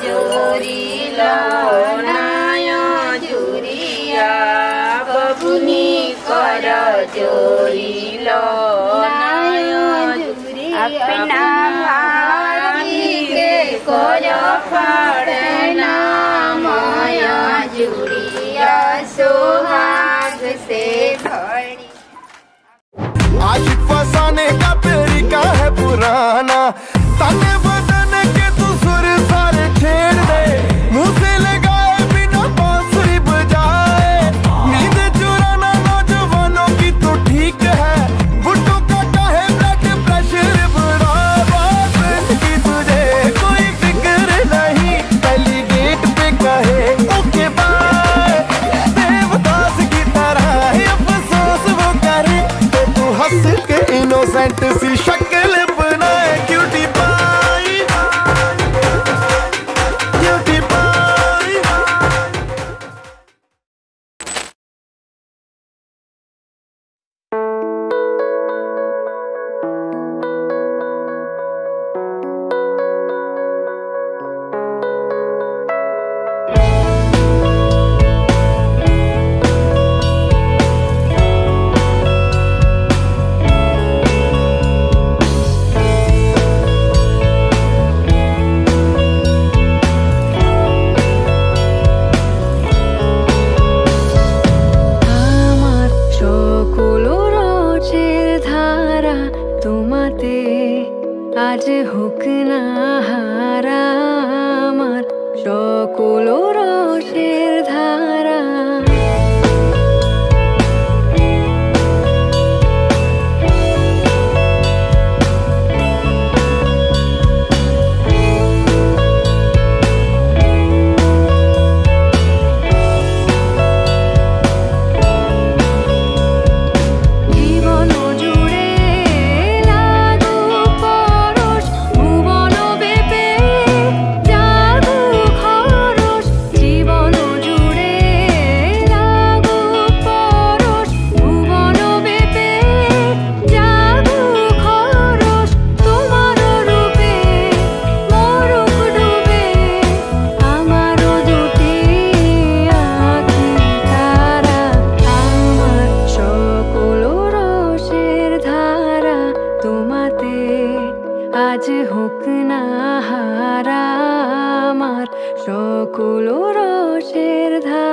जोरिल नाय जुरिया बबुनी कर जोरिल नाय जुरिया अपना भाई के कर पड़ना माया जुरिया सुहाग से भरी। आशिक फसाने का तरीका है पुराना, ताने बदन के तू सुर सारे छेड़ दे, मुंह से लगाए बिना बांसुरी बजाए, नींद चुराना नौजवानों की तो ठीक है, बुड्ढों का काहे ब्लड प्रेशर बढ़ावा, की तुझे कोई फिक्र नहीं, पहली गेट पे कहे ओके बाय, देवदास की तरह अफसोस वो करे, तो तू हंस के इनोसेंट सी शक्ल बनाए, क्यूटी पाई, क्यूटी पाई। আমার সকল রসের ধারা তোমাতে আজ হোক না হারা, আমার সকল রসের ধারা। জীবন জুড়ে লাগু পরশ, ভুবন বেপে জাগু খরশ, জীবন জুড়ে লাগু পরশ, ভুবন বেপে জাগু খরশ, তোমার রূপে মরুক ডুবে আমার দুটি আঁখি তারা, আমার সকল রসের ধারা তোমাতে আজ হোক না হারা, আমার সকল রসের ধারা।